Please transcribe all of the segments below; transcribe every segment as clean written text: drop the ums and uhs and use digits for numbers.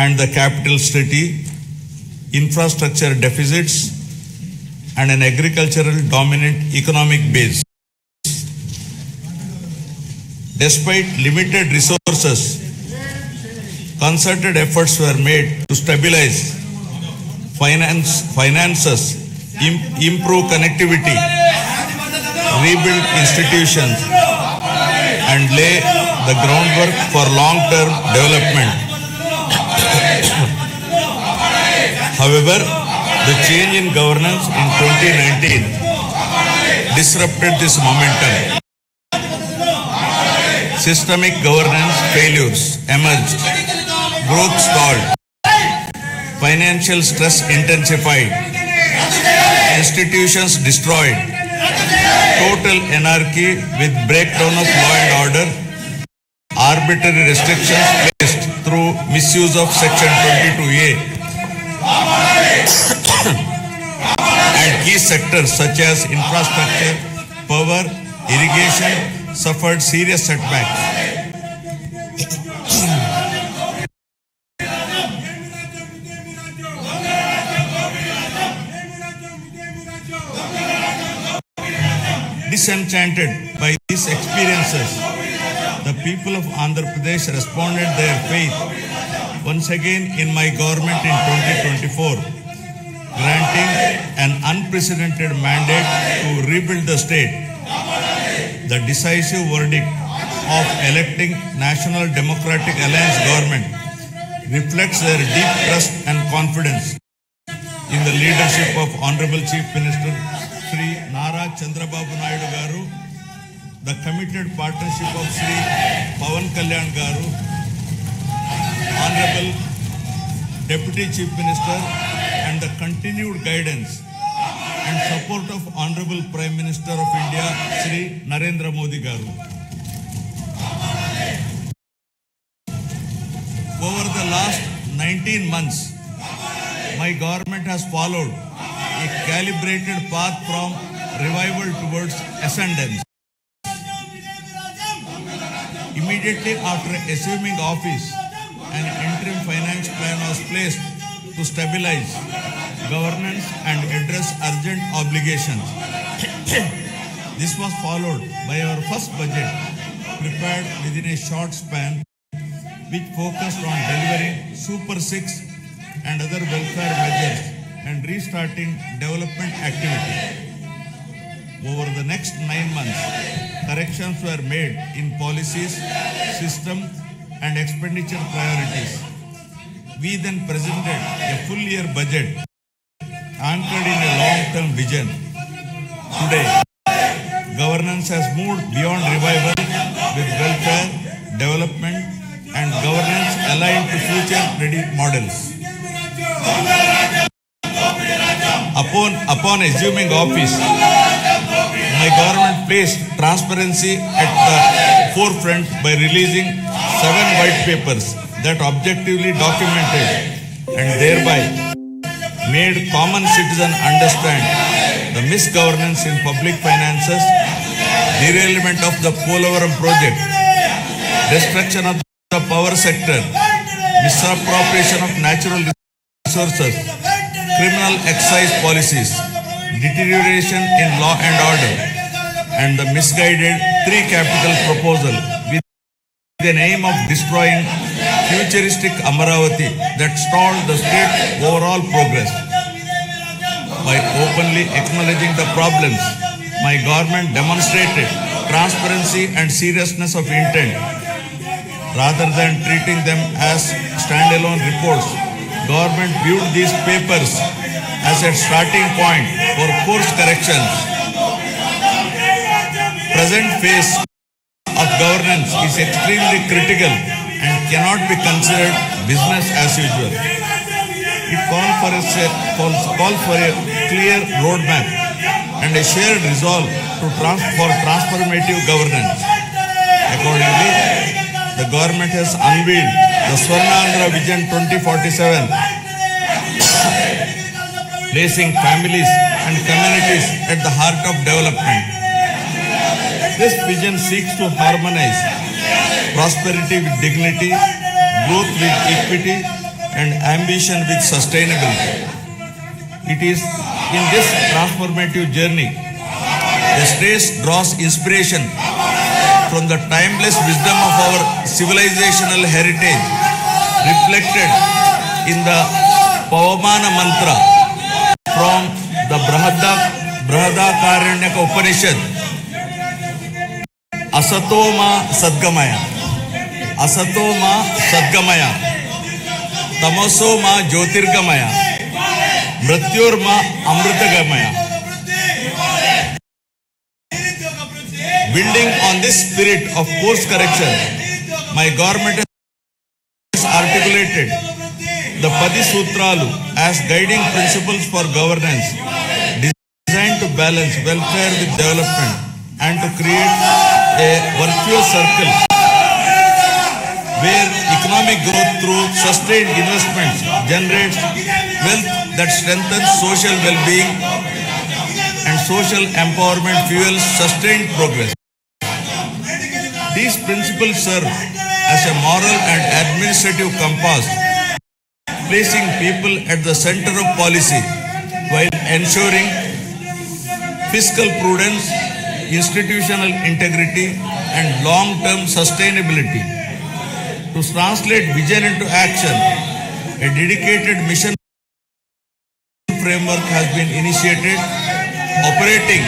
and the capital city, infrastructure deficits, and an agricultural dominant economic base. Despite limited resources, concerted efforts were made to stabilize finances, improve connectivity, rebuild institutions, and lay the groundwork for long-term development. However, the change in governance in 2019 disrupted this momentum. Systemic governance failures emerged, growth stalled, financial stress intensified, institutions destroyed, total anarchy with breakdown of law and order, arbitrary restrictions placed through misuse of Section 22A, and key sectors such as infrastructure, power, irrigation suffered serious setbacks. Disenchanted by these experiences, the people of Andhra Pradesh responded their faith once again in my government in 2024, granting an unprecedented mandate to rebuild the state. The decisive verdict of electing National Democratic Alliance government reflects their deep trust and confidence in the leadership of Honorable Chief Minister Sri Nara Chandrababu garu, the committed partnership of Sri Pawan Kalyan garu, Honorable Deputy Chief Minister, and the continued guidance and support of Honorable Prime Minister of India Sri Narendra Modi garu. Over the last 19 months, my government has followed a calibrated path from revival towards ascendance. Immediately after assuming office, an interim finance plan was placed to stabilize governance and address urgent obligations. This was followed by our first budget, prepared within a short span, which focused on delivering Super 6 and other welfare measures and restarting development activity. Over the next 9 months, corrections were made in policies, system, and expenditure priorities. We then presented a full year budget anchored in a long-term vision. Today, governance has moved beyond revival with welfare, development, and governance aligned to future-ready models. Upon assuming office, my government placed transparency at the forefront by releasing 7 white papers that objectively documented and thereby made common citizens understand the misgovernance in public finances, derailment of the Polavaram project, destruction of the power sector, misappropriation of natural resources, criminal excise policies, deterioration in law and order, and the misguided 3 capital proposal with the aim of destroying futuristic Amaravati that stalled the state's overall progress. By openly acknowledging the problems, my government demonstrated transparency and seriousness of intent. Rather than treating them as standalone reports, government viewed these papers as a starting point for course corrections. Present phase of governance is extremely critical and cannot be considered business as usual. It calls for a clear roadmap and a shared resolve for transformative governance. Accordingly, the government has unveiled the Swarnandhra Vision 2047, placing families and communities at the heart of development. This vision seeks to harmonize prosperity with dignity, growth with equity, and ambition with sustainability. It is in this transformative journey, the state draws inspiration from the timeless wisdom of our civilizational heritage, reflected in the Pavamana mantra from the Brahadakaranyaka Upanishad. Asatoma Sadgamaya, Asatoma Sadgamaya, Tamosoma Jyotirgamaya, Mrityorma Amritagamaya. Building on this spirit of course correction, my government has articulated the Padi Sutralu as guiding principles for governance, designed to balance welfare with development and to create a virtuous circle where economic growth through sustained investments generates wealth that strengthens social well-being and social empowerment fuels sustained progress. These principles serve as a moral and administrative compass, placing people at the center of policy while ensuring fiscal prudence, institutional integrity, and long-term sustainability. To translate vision into action, a dedicated mission framework has been initiated, operating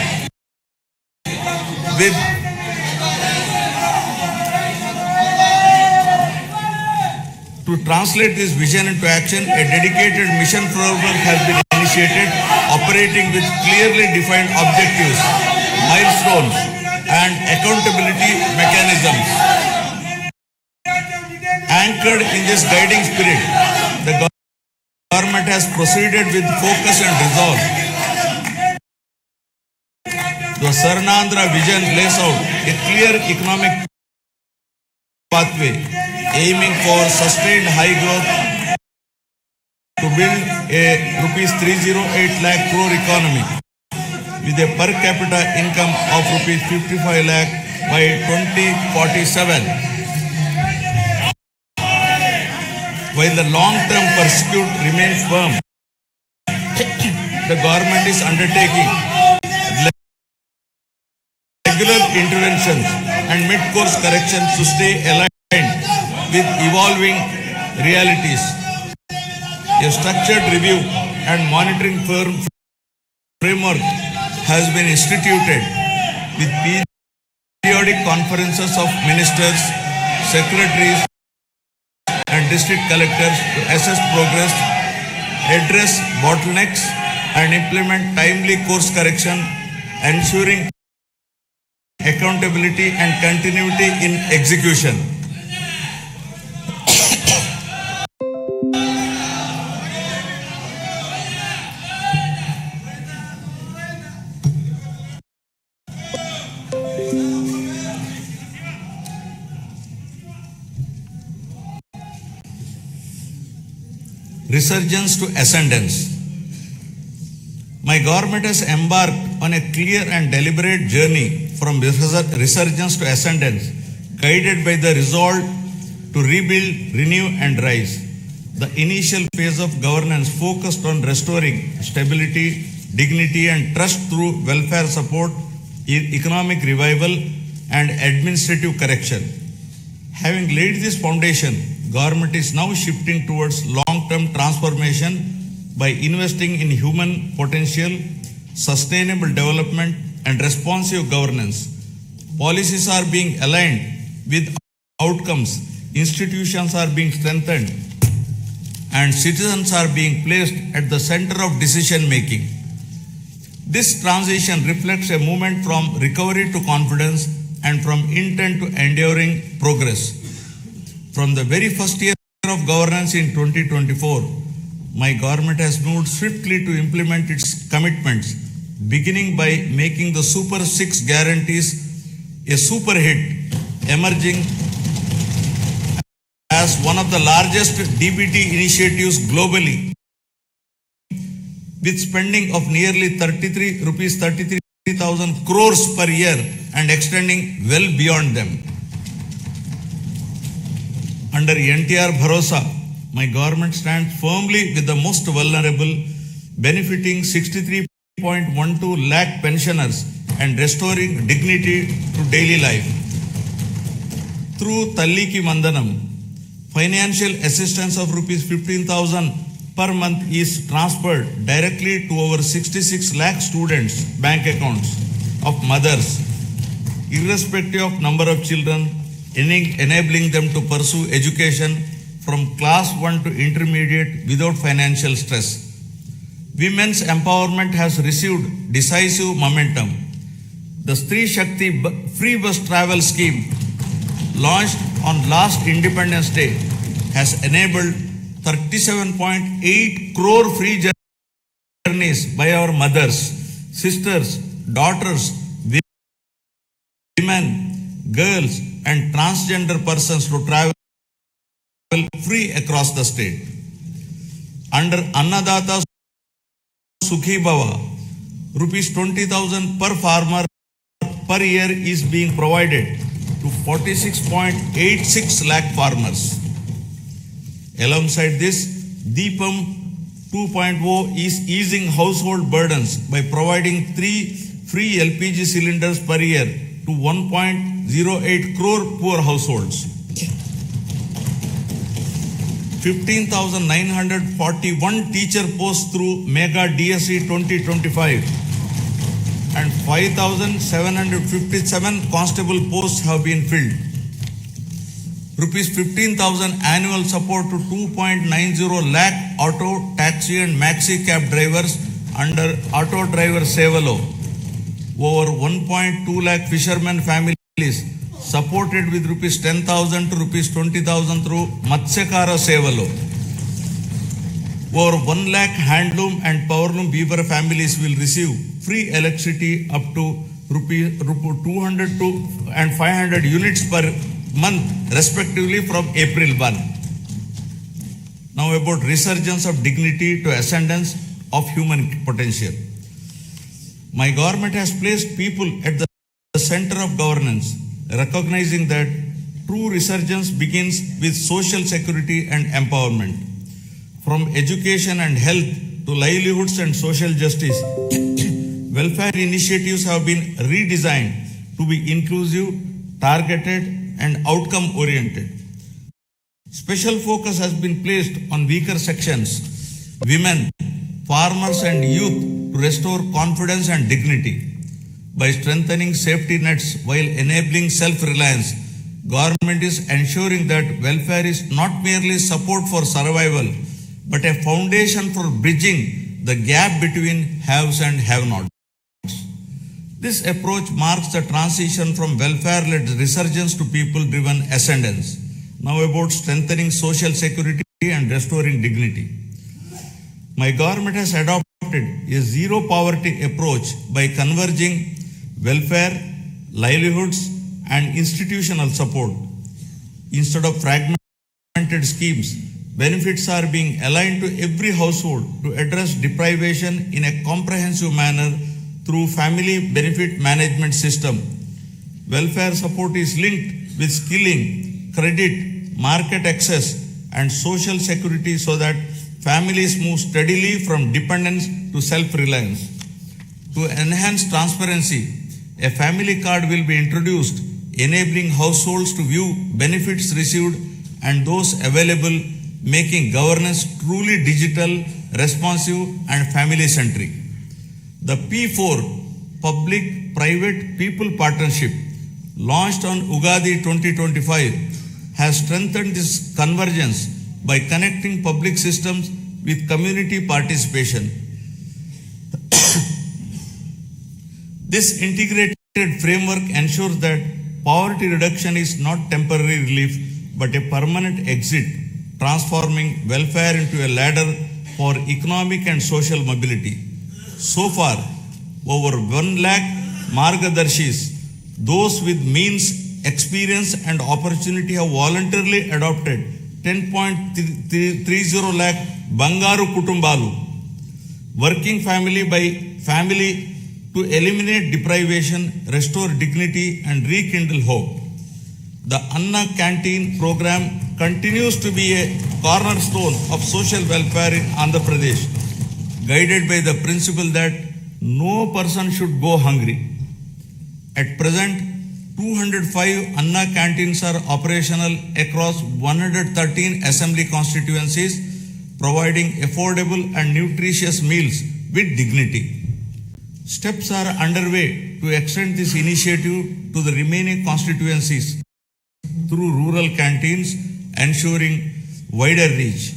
with To translate this vision into action, a dedicated mission framework has been initiated, operating with clearly defined objectives, milestones, and accountability mechanisms. Anchored in this guiding spirit, the government has proceeded with focus and resolve. The Swarnandhra vision lays out a clear economic pathway, aiming for sustained high growth to build a rupees 308 lakh crore economy with a per capita income of rupees 55 lakh by 2047. While the long-term pursuit remains firm, the government is undertaking regular interventions and mid-course corrections to stay aligned with evolving realities. A structured review and monitoring framework has been instituted with periodic conferences of ministers, secretaries, and district collectors to assess progress, address bottlenecks, and implement timely course correction, ensuring accountability and continuity in execution. Resurgence to ascendance. My government has embarked on a clear and deliberate journey from resurgence to ascendance, guided by the resolve to rebuild, renew, and rise. The initial phase of governance focused on restoring stability, dignity, and trust through welfare support, economic revival, and administrative correction. Having laid this foundation, government is now shifting towards long-term transformation by investing in human potential, sustainable development, and responsive governance. Policies are being aligned with outcomes, institutions are being strengthened, and citizens are being placed at the center of decision making. This transition reflects a movement from recovery to confidence and from intent to enduring progress. From the very first year of governance in 2024, my government has moved swiftly to implement its commitments, beginning by making the Super 6 guarantees a super hit, emerging as one of the largest DBT initiatives globally, with spending of nearly 33,000 crores per year and extending well beyond them. Under NTR Bharosa, my government stands firmly with the most vulnerable, benefiting 63.12 lakh pensioners and restoring dignity to daily life. Through Talliki Mandanam, financial assistance of rupees 15,000 per month is transferred directly to over 66 lakh students' bank accounts of mothers, irrespective of number of children, enabling them to pursue education from class 1 to intermediate without financial stress. Women's empowerment has received decisive momentum. The Stree Shakti free bus travel scheme, launched on last Independence Day, has enabled 37.8 crore free journeys by our mothers, sisters, daughters, women, girls, and transgender persons to travel free across the state. Under Annadata Sukhi Bhava, rupees 20,000 per farmer per year is being provided to 46.86 lakh farmers. Alongside this, Deepam 2.0 is easing household burdens by providing 3 free LPG cylinders per year to 1.08 crore poor households. 15,941 teacher posts through Mega DSE 2025 and 5,757 constable posts have been filled. Rupees 15,000 annual support to 2.90 lakh auto, taxi and maxi cab drivers under Auto Driver Sevalo. Over 1.2 lakh fishermen families supported with rupees 10,000 to rupees 20,000 through Matsyakara Sevalo. Over 1 lakh handloom and powerloom weaver families will receive free electricity up to rupees 200 to and 500 units per month respectively from April 1. Now about resurgence of dignity to ascendance of human potential. My government has placed people at the center of governance, recognizing that true resurgence begins with social security and empowerment. From education and health to livelihoods and social justice, welfare initiatives have been redesigned to be inclusive, targeted, and outcome-oriented. Special focus has been placed on weaker sections, women, farmers, and youth to restore confidence and dignity. By strengthening safety nets while enabling self-reliance, government is ensuring that welfare is not merely support for survival, but a foundation for bridging the gap between haves and have-nots. This approach marks the transition from welfare-led resurgence to people-driven ascendance. Now about strengthening social security and restoring dignity. My government has adopted a zero-poverty approach by converging welfare, livelihoods, and institutional support. Instead of fragmented schemes, benefits are being aligned to every household to address deprivation in a comprehensive manner through family benefit management system. Welfare support is linked with skilling, credit, market access, and social security so that families move steadily from dependence to self-reliance. To enhance transparency, a family card will be introduced, enabling households to view benefits received and those available, making governance truly digital, responsive, and family-centric. The P4 Public-Private People Partnership, launched on Ugadi 2025, has strengthened this convergence by connecting public systems with community participation. This integrated framework ensures that poverty reduction is not temporary relief but a permanent exit, transforming welfare into a ladder for economic and social mobility. So far, over 1 lakh Margadarshis, those with means, experience and opportunity have voluntarily adopted 10.30 lakh Bangaru Kutumbalu, working family by family to eliminate deprivation, restore dignity and rekindle hope. The Anna Canteen program continues to be a cornerstone of social welfare in Andhra Pradesh, guided by the principle that no person should go hungry. At present, 205 Anna canteens are operational across 113 assembly constituencies, providing affordable and nutritious meals with dignity. Steps are underway to extend this initiative to the remaining constituencies through rural canteens, ensuring wider reach.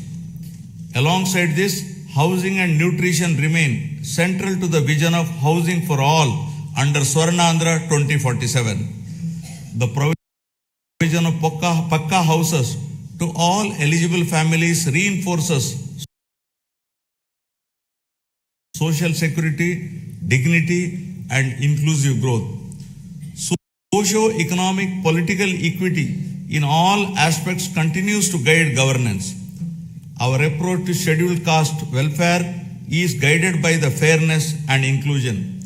Alongside this, housing and nutrition remain central to the vision of housing for all under Swarnandhra 2047. The provision of Pakka houses to all eligible families reinforces social security, dignity, and inclusive growth. Socio-economic political equity in all aspects continues to guide governance. Our approach to scheduled caste welfare is guided by the fairness and inclusion.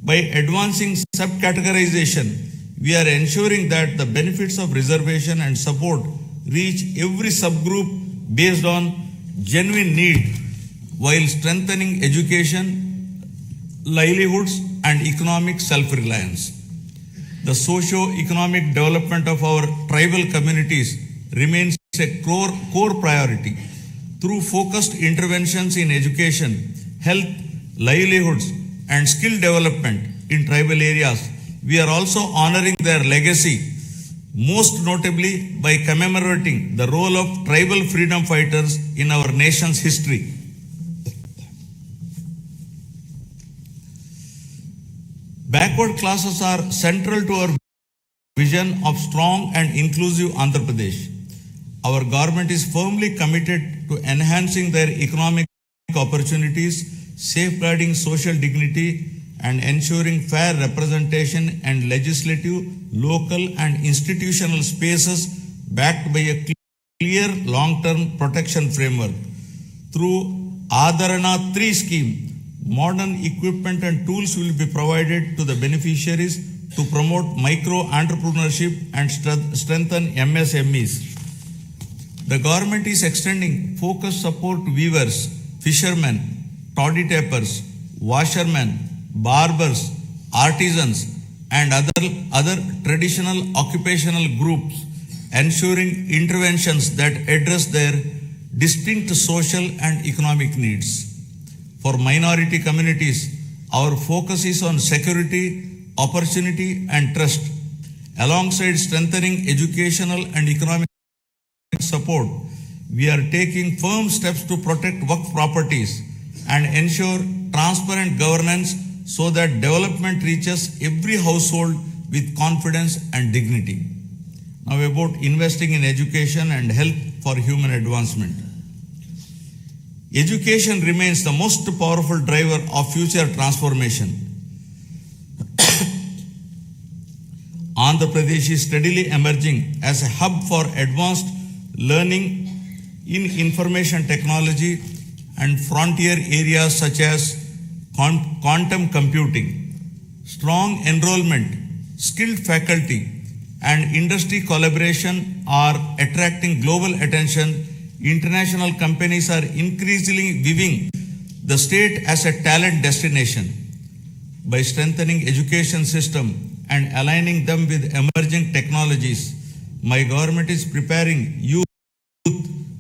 By advancing subcategorization, we are ensuring that the benefits of reservation and support reach every subgroup based on genuine need, while strengthening education, livelihoods, and economic self-reliance. The socio-economic development of our tribal communities remains a core priority. Through focused interventions in education, health, livelihoods, and skill development in tribal areas, we are also honoring their legacy, most notably by commemorating the role of tribal freedom fighters in our nation's history. Backward classes are central to our vision of strong and inclusive Andhra Pradesh. Our government is firmly committed to enhancing their economic opportunities, safeguarding social dignity, and ensuring fair representation and legislative, local, and institutional spaces backed by a clear long-term protection framework. Through Adharana 3 scheme, modern equipment and tools will be provided to the beneficiaries to promote micro-entrepreneurship and strengthen MSMEs. The government is extending focused support to weavers, fishermen, toddy tappers, washermen, barbers, artisans, and other traditional occupational groups, ensuring interventions that address their distinct social and economic needs. For minority communities, our focus is on security, opportunity, and trust. Alongside strengthening educational and economic support, we are taking firm steps to protect work properties and ensure transparent governance so that development reaches every household with confidence and dignity. Now about investing in education and health for human advancement. Education remains the most powerful driver of future transformation. Andhra Pradesh is steadily emerging as a hub for advanced learning in information technology and frontier areas such as quantum computing. Strong enrollment, skilled faculty, and industry collaboration are attracting global attention. International companies are increasingly viewing the state as a talent destination. By strengthening education system and aligning them with emerging technologies, my government is preparing youth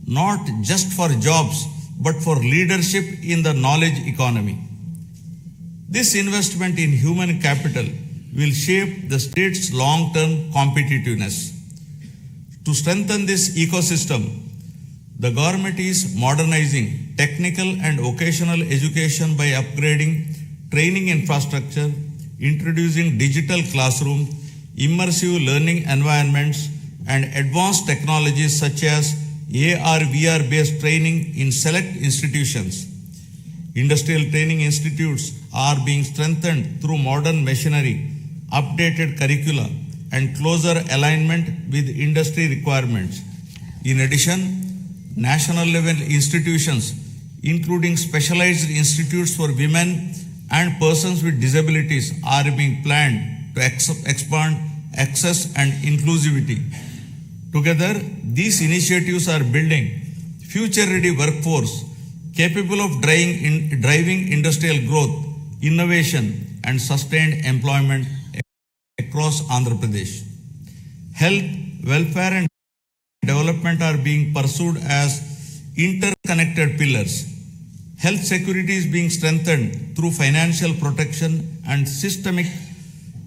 not just for jobs but for leadership in the knowledge economy. This investment in human capital will shape the state's long-term competitiveness. To strengthen this ecosystem, the government is modernizing technical and vocational education by upgrading training infrastructure, introducing digital classrooms, immersive learning environments, and advanced technologies such as AR/VR based training in select institutions. Industrial training institutes are being strengthened through modern machinery, updated curricula, and closer alignment with industry requirements. In addition, national level institutions, including specialized institutes for women and persons with disabilities, are being planned to expand access and inclusivity. Together, these initiatives are building future-ready workforce capable of driving industrial growth, innovation, and sustained employment across Andhra Pradesh. Health, welfare, and development are being pursued as interconnected pillars. Health security is being strengthened through financial protection and systemic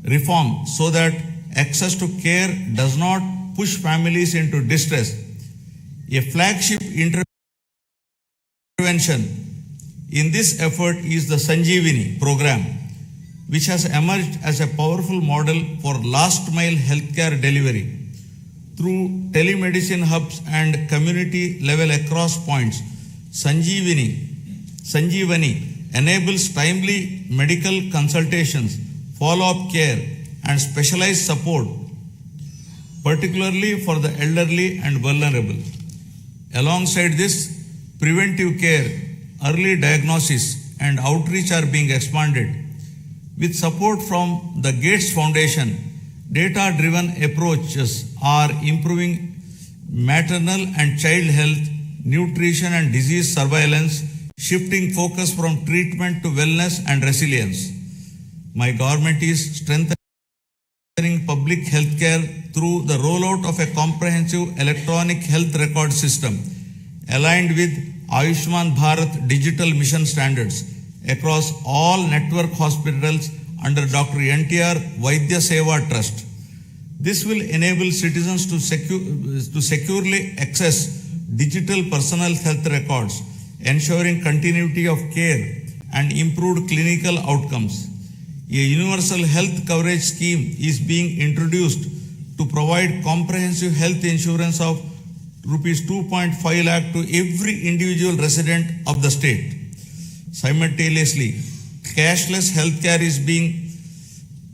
reform so that access to care does not push families into distress. A flagship intervention in this effort is the Sanjeevani program, which has emerged as a powerful model for last mile healthcare delivery. Through telemedicine hubs and community level across points, Sanjeevani enables timely medical consultations, follow-up care, and specialized support, particularly for the elderly and vulnerable. Alongside this, preventive care, early diagnosis, and outreach are being expanded. With support from the Gates Foundation, data-driven approaches are improving maternal and child health, nutrition, and disease surveillance, shifting focus from treatment to wellness and resilience. My government is strengthening public health care through the rollout of a comprehensive electronic health record system aligned with Ayushman Bharat digital mission standards across all network hospitals under Dr. NTR Vaidya Seva Trust. This will enable citizens to securely access digital personal health records, ensuring continuity of care and improved clinical outcomes. A universal health coverage scheme is being introduced to provide comprehensive health insurance of rupees 2.5 lakh to every individual resident of the state. Simultaneously, cashless healthcare is being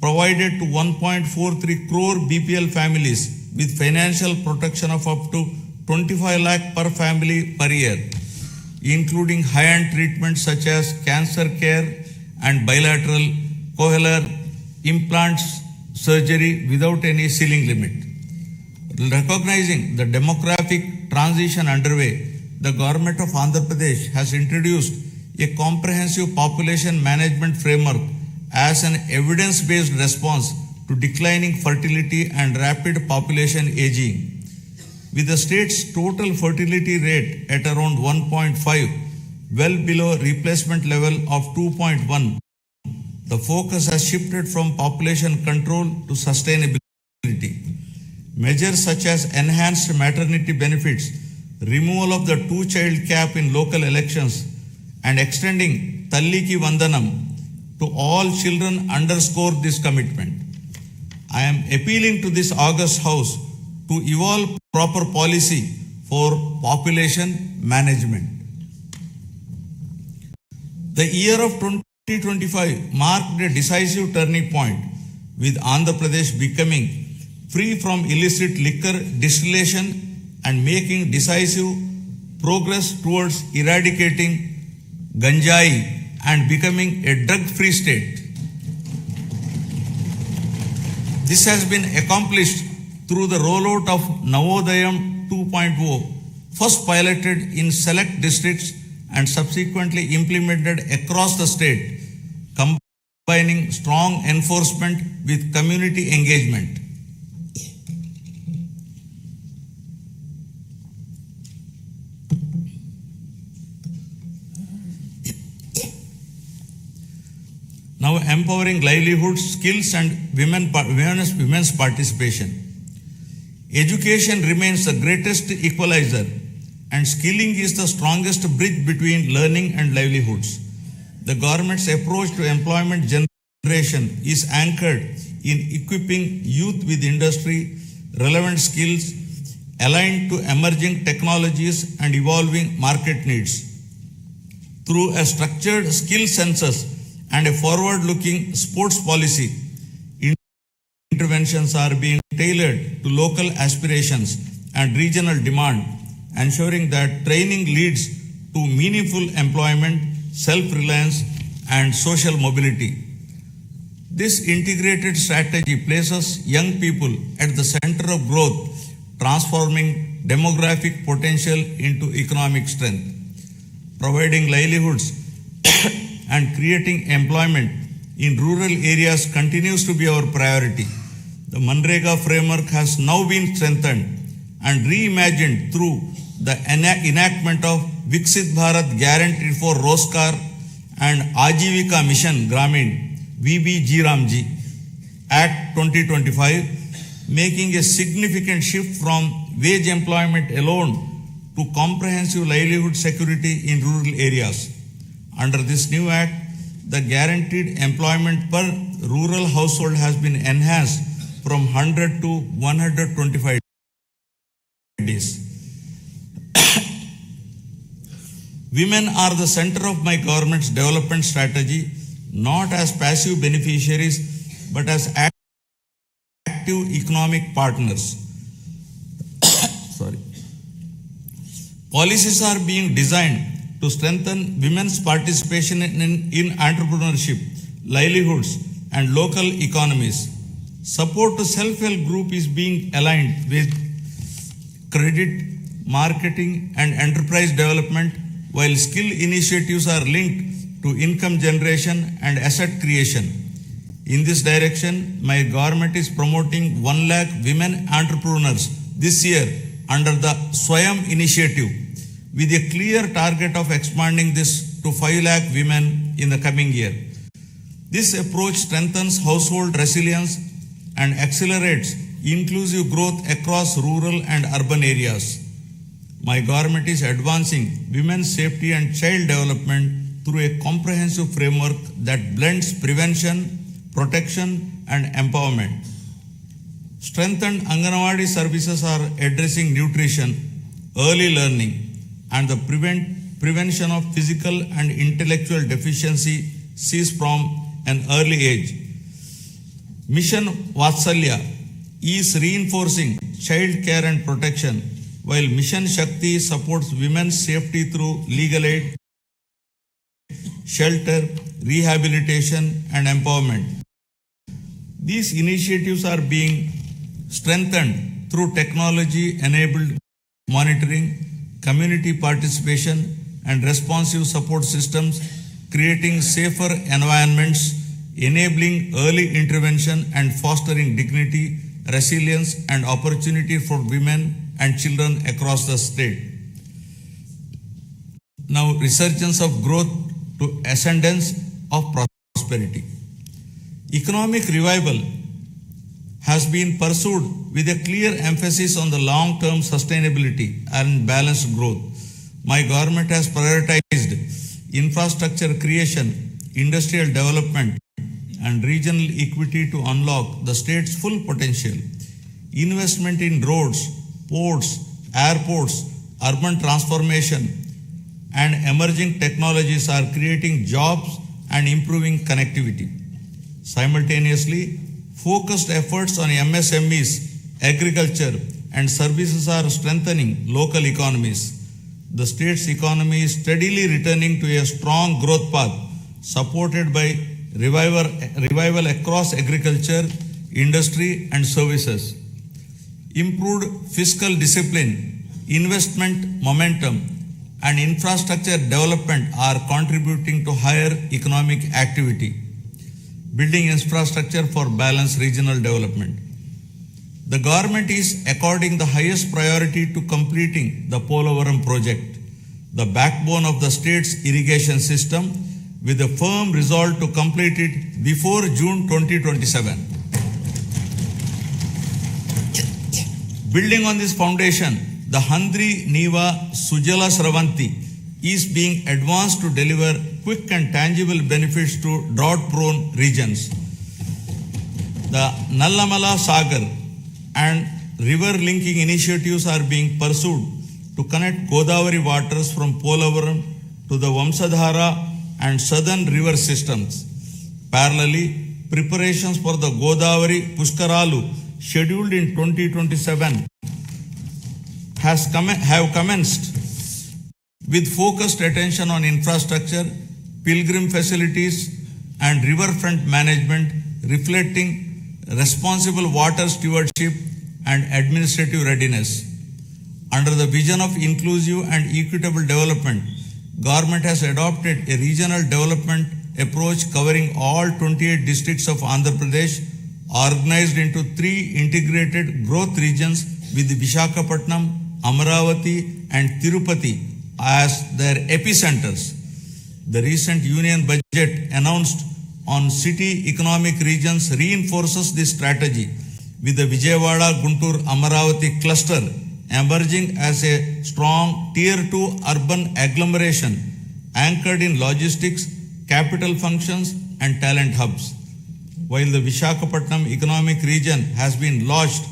provided to 1.43 crore BPL families with financial protection of up to 25 lakh per family per year, including high-end treatments such as cancer care and bilateral cochlear implants surgery without any ceiling limit. Recognizing the demographic transition underway, the government of Andhra Pradesh has introduced a comprehensive population management framework as an evidence-based response to declining fertility and rapid population aging. With the state's total fertility rate at around 1.5, well below replacement level of 2.1, the focus has shifted from population control to sustainability. Measures such as enhanced maternity benefits, removal of the two-child cap in local elections, and extending Talliki Vandanam to all children underscore this commitment. I am appealing to this August House to evolve proper policy for population management. The year of 2025 marked a decisive turning point, with Andhra Pradesh becoming free from illicit liquor distillation and making decisive progress towards eradicating ganjai and becoming a drug-free state. This has been accomplished through the rollout of Navodayam 2.0, first piloted in select districts and subsequently implemented across the state, combining strong enforcement with community engagement. Now empowering livelihoods, skills, and women's participation. Education remains the greatest equalizer, and skilling is the strongest bridge between learning and livelihoods. The government's approach to employment generation is anchored in equipping youth with industry-relevant skills aligned to emerging technologies and evolving market needs. Through a structured skill census and a forward-looking sports policy, interventions are being tailored to local aspirations and regional demand, ensuring that training leads to meaningful employment, self-reliance, and social mobility. This integrated strategy places young people at the center of growth, transforming demographic potential into economic strength. Providing livelihoods and creating employment in rural areas continues to be our priority. The Manrega framework has now been strengthened and reimagined through the enactment of Viksit Bharat Guarantee for Roskar and Ajivika Mission Gramin VBG Act 2025, making a significant shift from wage employment alone to comprehensive livelihood security in rural areas. Under this new act, the guaranteed employment per rural household has been enhanced from 100 to 125 days. Women are the center of my government's development strategy, not as passive beneficiaries, but as active economic partners. Policies are being designed to strengthen women's participation in entrepreneurship, livelihoods, and local economies. Support to self-help group is being aligned with credit, marketing, and enterprise development, while skill initiatives are linked to income generation and asset creation. In this direction, my government is promoting 1 lakh women entrepreneurs this year under the Swayam initiative, with a clear target of expanding this to 5 lakh women in the coming year. This approach strengthens household resilience and accelerates inclusive growth across rural and urban areas. My government is advancing women's safety and child development through a comprehensive framework that blends prevention, protection, and empowerment. Strengthened Anganwadi services are addressing nutrition, early learning, and the prevention of physical and intellectual deficiencies from an early age. Mission Vatsalya is reinforcing child care and protection, while Mission Shakti supports women's safety through legal aid, shelter, rehabilitation, and empowerment. These initiatives are being strengthened through technology-enabled monitoring, community participation, and responsive support systems, creating safer environments, enabling early intervention, and fostering dignity, resilience, and opportunity for women and children across the state. Now, resurgence of growth to ascendance of prosperity. Economic revival has been pursued with a clear emphasis on the long-term sustainability and balanced growth. My government has prioritized infrastructure creation, industrial development, and regional equity to unlock the state's full potential. Investment in roads, ports, airports, urban transformation, and emerging technologies are creating jobs and improving connectivity. Simultaneously, focused efforts on MSMEs, agriculture, and services are strengthening local economies. The state's economy is steadily returning to a strong growth path, supported by revival across agriculture, industry, and services. Improved fiscal discipline, investment momentum, and infrastructure development are contributing to higher economic activity. Building infrastructure for balanced regional development. The government is according the highest priority to completing the Polavaram project, the backbone of the state's irrigation system, with a firm resolve to complete it before June 2027. Building on this foundation, the Handri Niva Sujala Sravanti is being advanced to deliver quick and tangible benefits to drought-prone regions. The Nallamala Sagar and river linking initiatives are being pursued to connect Godavari waters from Polavaram to the Vamsadhara and southern river systems. Parallelly, preparations for the Godavari Pushkaralu scheduled in 2027 have commenced with focused attention on infrastructure, pilgrim facilities, and riverfront management, reflecting responsible water stewardship and administrative readiness. Under the vision of inclusive and equitable development, government has adopted a regional development approach covering all 28 districts of Andhra Pradesh, organized into 3 integrated growth regions with Visakhapatnam, Amaravati and Tirupati as their epicenters. The recent union budget announced on city economic regions reinforces this strategy, with the Vijayawada Guntur Amaravati cluster emerging as a strong Tier 2 urban agglomeration anchored in logistics, capital functions and talent hubs. While the Visakhapatnam economic region has been launched,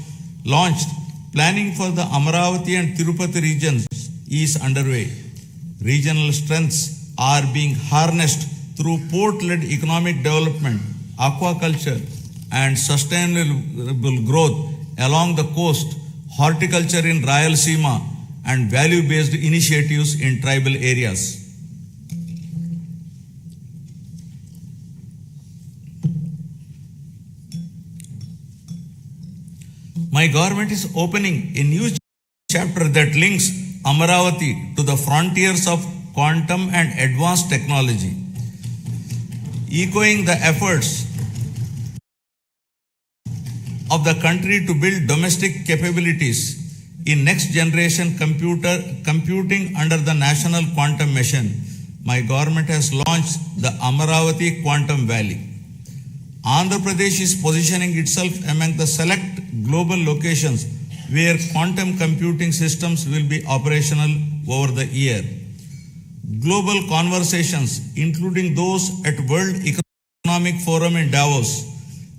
planning for the Amaravati and Tirupati regions is underway. Regional strengths are being harnessed through port-led economic development, aquaculture and sustainable growth along the coast, horticulture in Rayalaseema and value-based initiatives in tribal areas. My government is opening a new chapter that links Amaravati to the frontiers of quantum and advanced technology. Echoing the efforts of the country to build domestic capabilities in next generation computing under the National Quantum Mission, my government has launched the Amaravati Quantum Valley. Andhra Pradesh is positioning itself among the select global locations where quantum computing systems will be operational over the year. Global conversations, including those at World Economic Forum in Davos,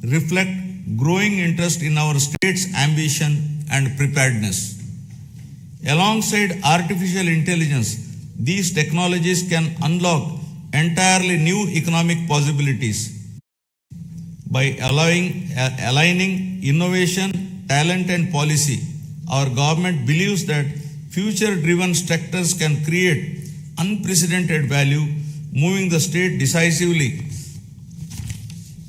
reflect growing interest in our state's ambition and preparedness. Alongside artificial intelligence, these technologies can unlock entirely new economic possibilities. By aligning innovation, talent and policy, our government believes that future-driven sectors can create unprecedented value, moving the state decisively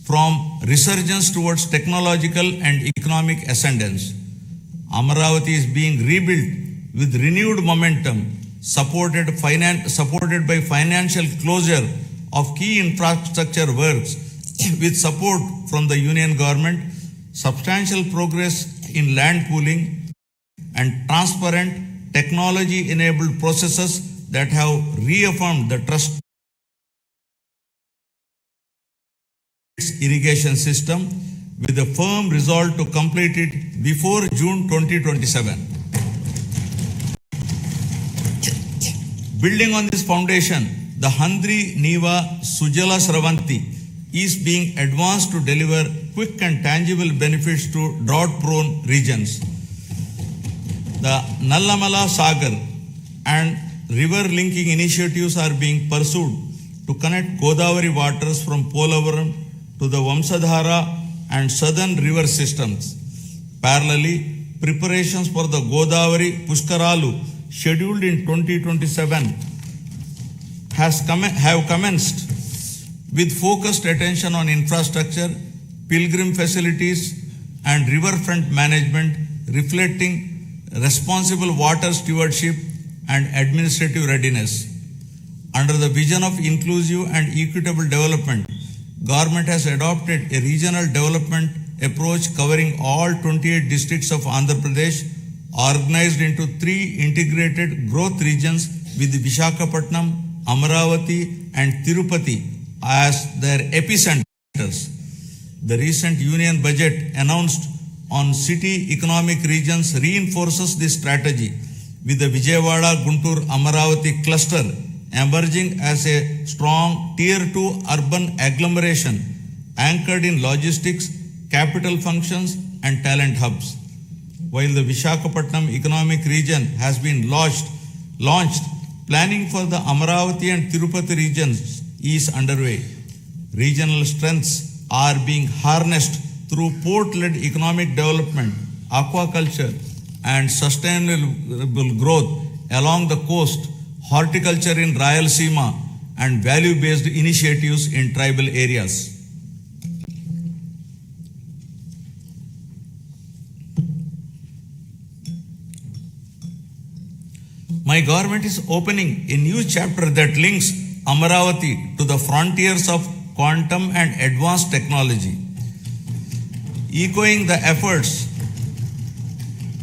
from resurgence towards technological and economic ascendance. Amaravati is being rebuilt with renewed momentum, supported by financial closure of key infrastructure works with support from the union government, substantial progress in land pooling and transparent technology-enabled processes that have reaffirmed the trust irrigation system, with a firm resolve to complete it before June 2027. Building on this foundation, the Handri Niva Sujala Sravanti is being advanced to deliver quick and tangible benefits to drought-prone regions. The Nallamala Sagar and river linking initiatives are being pursued to connect Godavari waters from Polavaram to the Vamsadhara and southern river systems. Parallelly, preparations for the Godavari Pushkaralu scheduled in 2027 have commenced with focused attention on infrastructure, pilgrim facilities and riverfront management, reflecting responsible water stewardship and administrative readiness. Under the vision of inclusive and equitable development, government has adopted a regional development approach covering all 28 districts of Andhra Pradesh, organized into 3 integrated growth regions with Visakhapatnam, Amaravati and Tirupati as their epicenters. The recent union budget announced on city economic regions reinforces this strategy, with the Vijayawada Guntur Amaravati cluster emerging as a strong Tier 2 urban agglomeration anchored in logistics, capital functions and talent hubs. While the Visakhapatnam economic region has been launched, planning for the Amaravati and Tirupati regions is underway. Regional strengths are being harnessed through port-led economic development, aquaculture and sustainable growth along the coast, horticulture in Rayalaseema and value-based initiatives in tribal areas. My government is opening a new chapter that links Amaravati to the frontiers of quantum and advanced technology. Echoing the efforts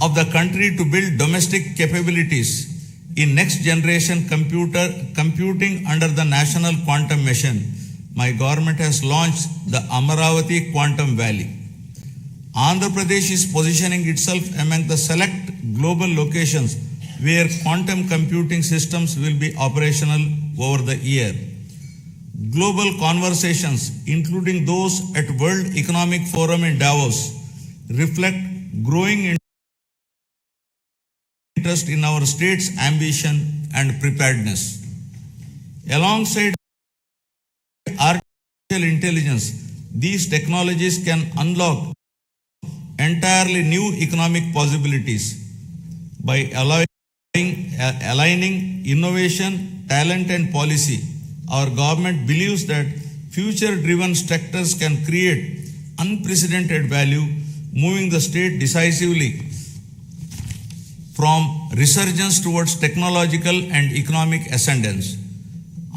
of the country to build domestic capabilities in next generation computing under the National Quantum Mission, my government has launched the Amaravati Quantum Valley. Andhra Pradesh is positioning itself among the select global locations where quantum computing systems will be operational over the year. Global conversations, including those at World Economic Forum in Davos, reflect growing interest in our state's ambition and preparedness. Alongside artificial intelligence, these technologies can unlock entirely new economic possibilities. By aligning innovation, talent and policy, our government believes that future-driven sectors can create unprecedented value, moving the state decisively from resurgence towards technological and economic ascendance.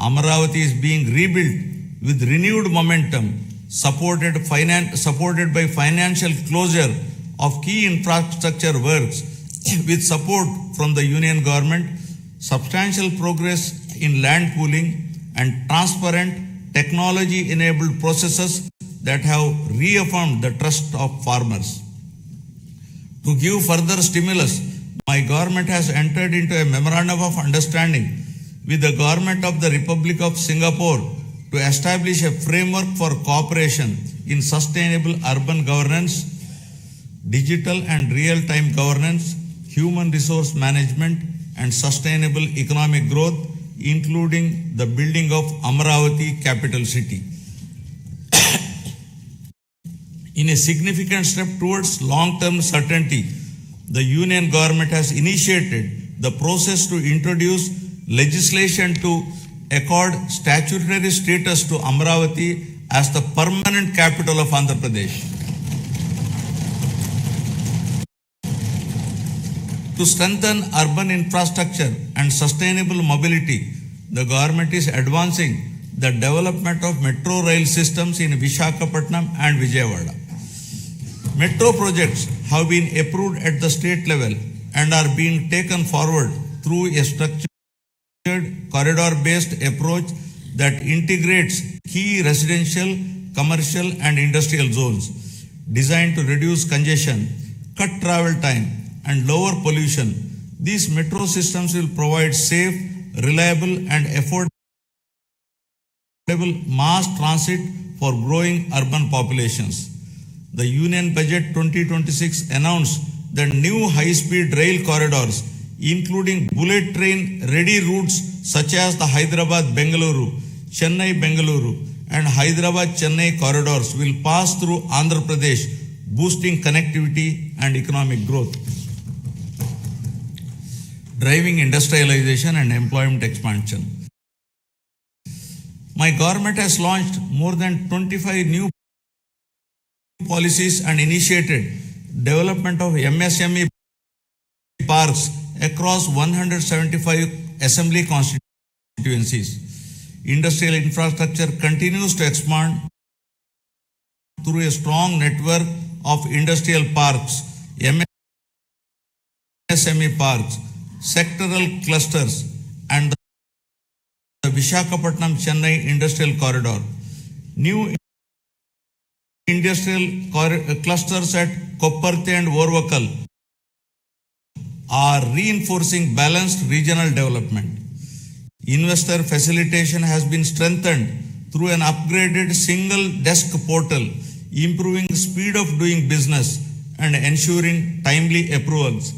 Amaravati is being rebuilt with renewed momentum, supported by financial closure of key infrastructure works with support from the Union government, substantial progress in land pooling, and transparent technology-enabled processes that have reaffirmed the trust of farmers. To give further stimulus, my government has entered into a memorandum of understanding with the government of the Republic of Singapore to establish a framework for cooperation in sustainable urban governance, digital and real-time governance, human resource management, and sustainable economic growth, including the building of Amaravati capital city. In a significant step towards long-term certainty, the Union government has initiated the process to introduce legislation to accord statutory status to Amaravati as the permanent capital of Andhra Pradesh. To strengthen urban infrastructure and sustainable mobility, the government is advancing the development of metro rail systems in Visakhapatnam and Vijayawada. Metro projects have been approved at the state level and are being taken forward through a structured corridor-based approach that integrates key residential, commercial and industrial zones. Designed to reduce congestion, cut travel time and lower pollution, these metro systems will provide safe, reliable and affordable mass transit for growing urban populations. The Union Budget 2026 announced the new high-speed rail corridors, including bullet train ready routes such as the Hyderabad-Bengaluru, Chennai-Bengaluru and Hyderabad-Chennai corridors will pass through Andhra Pradesh, boosting connectivity and economic growth. Driving industrialization and employment expansion. My government has launched more than 25 new policies and initiated development of MSME parks across 175 assembly constituencies. Industrial infrastructure continues to expand through a strong network of industrial parks, MSME parks, sectoral clusters and the Visakhapatnam Chennai industrial corridor. New industrial clusters at Kopparthe and Orvakal are reinforcing balanced regional development. Investor facilitation has been strengthened through an upgraded single desk portal, improving speed of doing business and ensuring timely approvals.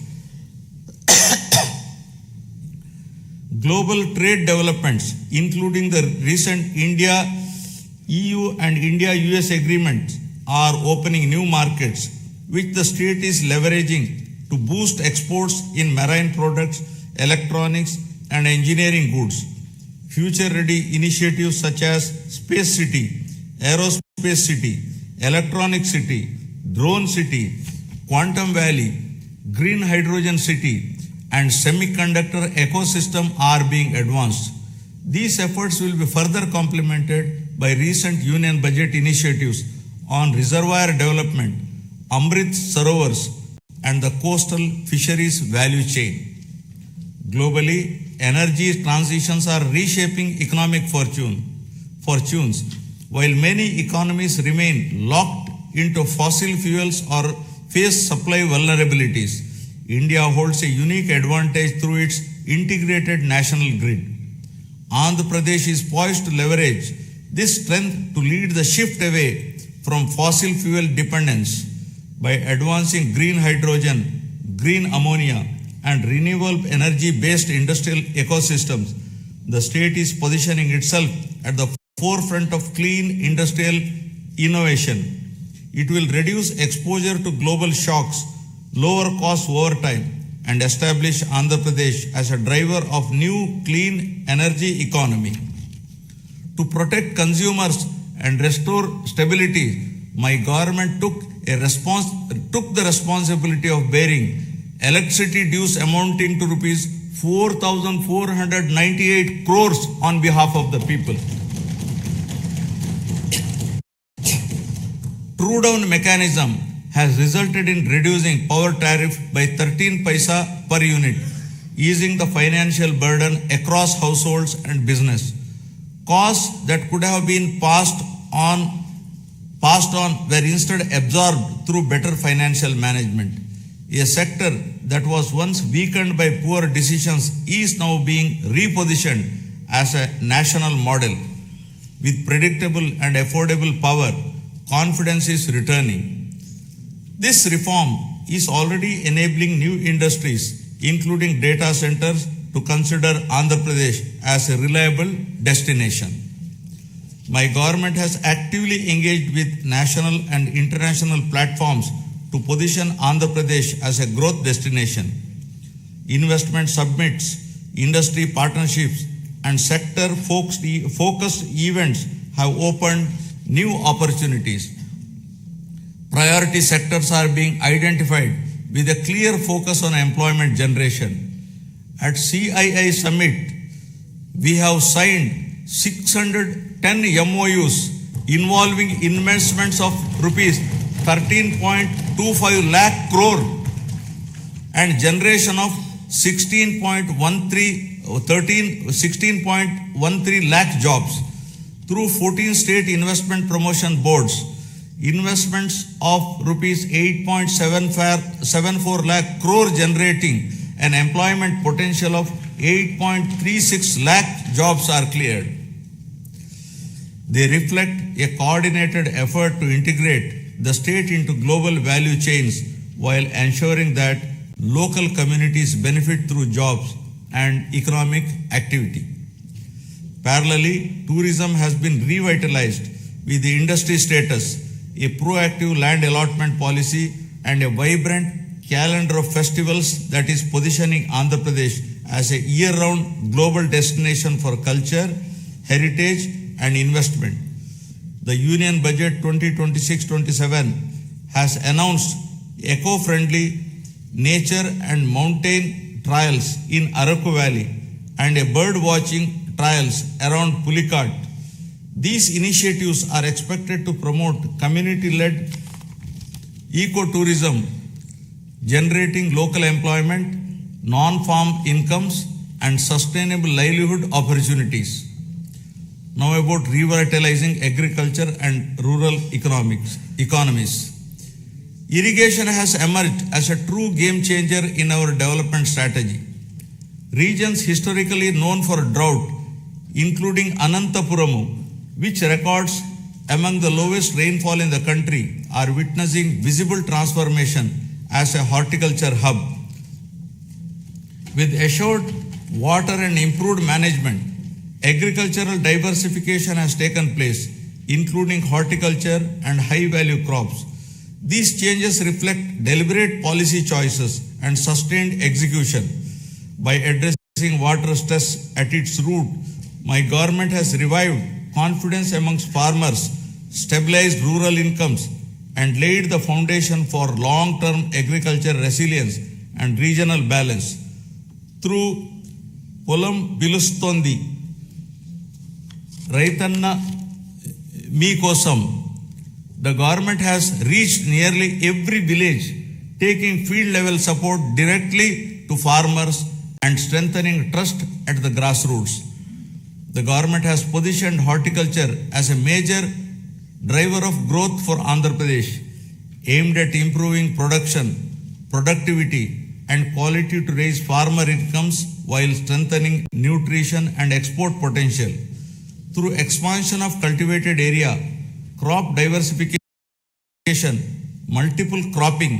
Global trade developments, including the recent India-EU and India-US agreements, are opening new markets, which the state is leveraging to boost exports in marine products, electronics, and engineering goods. Future-ready initiatives such as Space City, Aerospace City, Electronic City, Drone City, Quantum Valley, Green Hydrogen City, and semiconductor ecosystem are being advanced. These efforts will be further complemented by recent union budget initiatives on reservoir development, Amrit Sarovars, and the coastal fisheries value chain. Globally, energy transitions are reshaping economic fortunes. While many economies remain locked into fossil fuels or face supply vulnerabilities, India holds a unique advantage through its integrated national grid. Andhra Pradesh is poised to leverage this strength to lead the shift away from fossil fuel dependence by advancing green hydrogen, green ammonia, and renewable energy-based industrial ecosystems. The state is positioning itself at the forefront of clean industrial innovation. It will reduce exposure to global shocks, lower costs over time, and establish Andhra Pradesh as a driver of new clean energy economy. To protect consumers and restore stability, my government took the responsibility of bearing electricity dues amounting to rupees 4,498 crores on behalf of the people. True down mechanism has resulted in reducing power tariff by 13 paisa per unit, easing the financial burden across households and business. Costs that could have been passed on were instead absorbed through better financial management. A sector that was once weakened by poor decisions is now being repositioned as a national model. With predictable and affordable power, confidence is returning. This reform is already enabling new industries, including data centers, to consider Andhra Pradesh as a reliable destination. My government has actively engaged with national and international platforms to position Andhra Pradesh as a growth destination. Investment summits, industry partnerships, and sector-focused events have opened new opportunities. Priority sectors are being identified with a clear focus on employment generation. At CII Summit, we have signed 610 MOUs involving investments of rupees 13.25 lakh crore and generation of 16.13 lakh jobs through 14 state investment promotion boards. Investments of rupees 8.74 lakh crore generating an employment potential of 8.36 lakh jobs are cleared. They reflect a coordinated effort to integrate the state into global value chains while ensuring that local communities benefit through jobs and economic activity. Parallelly, tourism has been revitalized with the industry status, a proactive land allotment policy, and a vibrant calendar of festivals that is positioning Andhra Pradesh as a year-round global destination for culture, heritage, and investment. The Union Budget 2026-27 has announced eco-friendly nature and mountain trails in Araku Valley and a bird watching trails around Pulikat. These initiatives are expected to promote community-led ecotourism, generating local employment, non-farm incomes, and sustainable livelihood opportunities. Now about revitalizing agriculture and rural economies. Irrigation has emerged as a true game changer in our development strategy. Regions historically known for drought, including Anantapuramu, which records among the lowest rainfall in the country, are witnessing visible transformation as a horticulture hub. With assured water and improved management, agricultural diversification has taken place, including horticulture and high-value crops. These changes reflect deliberate policy choices and sustained execution. By addressing water stress at its root, my government has revived confidence amongst farmers, stabilized rural incomes, and laid the foundation for long-term agriculture resilience and regional balance. through Polam Bilustondi, Raitanna Me Kosam. The government has reached nearly every village, taking field level support directly to farmers and strengthening trust at the grassroots. The government has positioned horticulture as a major driver of growth for Andhra Pradesh, aimed at improving production, productivity, and quality to raise farmer incomes while strengthening nutrition and export potential. Through expansion of cultivated area, crop diversification, multiple cropping,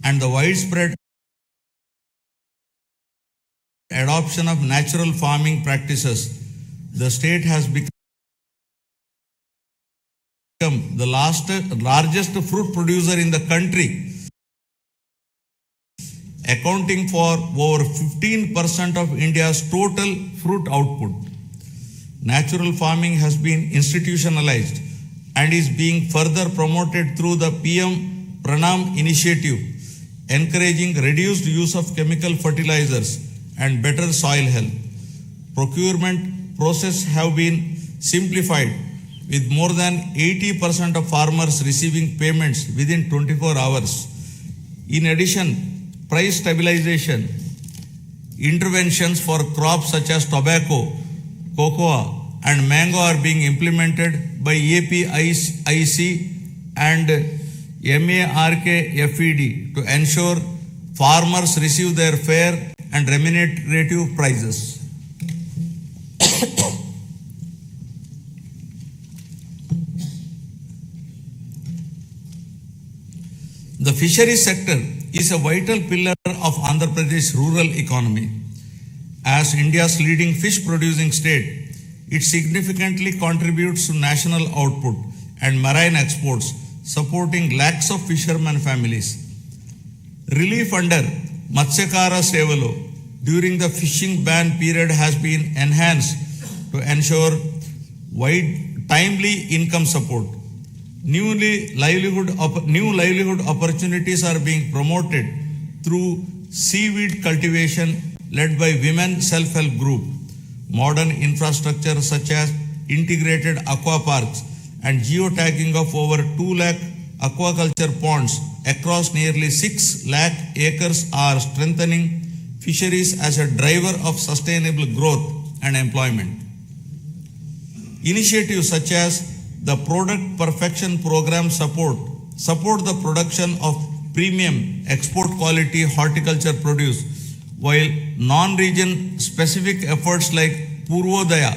and the widespread adoption of natural farming practices, the state has become the largest fruit producer in the country, accounting for over 15% of India's total fruit output. Natural farming has been institutionalized and is being further promoted through the PM Pranam initiative, encouraging reduced use of chemical fertilizers and better soil health. Procurement processes have been simplified, with more than 80% of farmers receiving payments within 24 hours. In addition, price stabilization interventions for crops such as tobacco, cocoa, and mango are being implemented by APIC and MARKFED to ensure farmers receive their fair and remunerative prices. The fisheries sector is a vital pillar of Andhra Pradesh rural economy. As India's leading fish producing state, it significantly contributes to national output and marine exports, supporting lakhs of fishermen families. Relief under Matsyakara Sevalo during the fishing ban period has been enhanced to ensure timely income support. New livelihood opportunities are being promoted through seaweed cultivation led by women self-help group, modern infrastructure such as integrated aqua parks and geotagging of over 2 lakh aquaculture ponds across nearly 6 lakh acres are strengthening fisheries as a driver of sustainable growth and employment. Initiatives such as the Product Perfection Program support the production of premium export quality horticulture produce, while non-region specific efforts like Purvodaya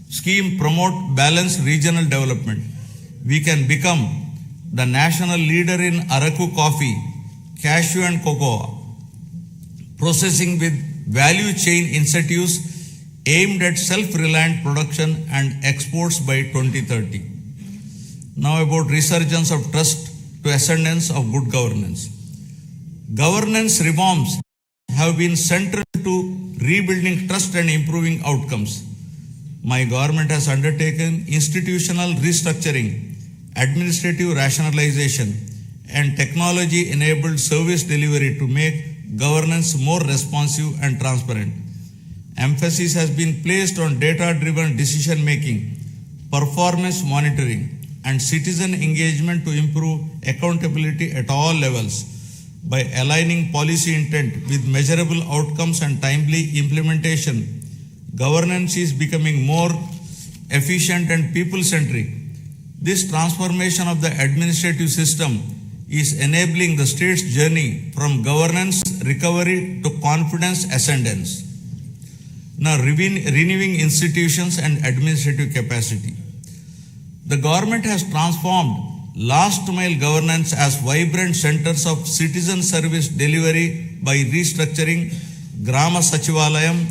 scheme promote balanced regional development. We can become the national leader in Araku coffee, cashew and cocoa processing with value chain incentives aimed at self-reliant production and exports by 2030. Now about resurgence of trust to ascendance of good governance. Governance reforms have been central to rebuilding trust and improving outcomes. My government has undertaken institutional restructuring, administrative rationalization, and technology-enabled service delivery to make governance more responsive and transparent. Emphasis has been placed on data-driven decision-making, performance monitoring, and citizen engagement to improve accountability at all levels. By aligning policy intent with measurable outcomes and timely implementation, governance is becoming more efficient and people-centric. This transformation of the administrative system is enabling the state's journey from governance recovery to confidence ascendance. Now, renewing institutions and administrative capacity. The government has transformed last mile governance as vibrant centers of citizen service delivery by restructuring Grama Sachivalayam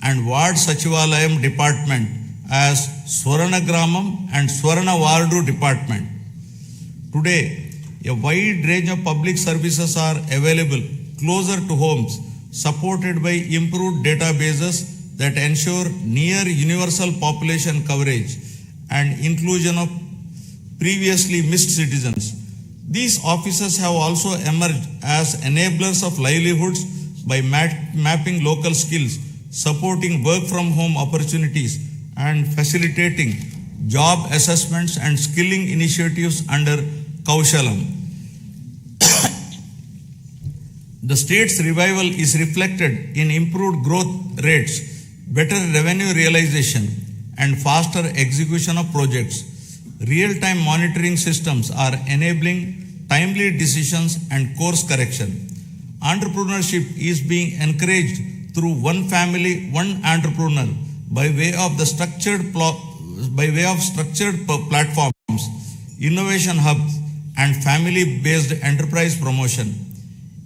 and Ward Sachivalayam department as Swarana Gramam and Swarana Wardu department. Today, a wide range of public services are available closer to homes, supported by improved databases that ensure near universal population coverage and inclusion of previously missed citizens. These offices have also emerged as enablers of livelihoods by mapping local skills, supporting work from home opportunities, and facilitating job assessments and skilling initiatives under Kaushalam. The state's revival is reflected in improved growth rates, better revenue realization, and faster execution of projects. Real-time monitoring systems are enabling timely decisions and course correction. Entrepreneurship is being encouraged through one family, one entrepreneur by way of structured platforms, innovation hubs, and family-based enterprise promotion.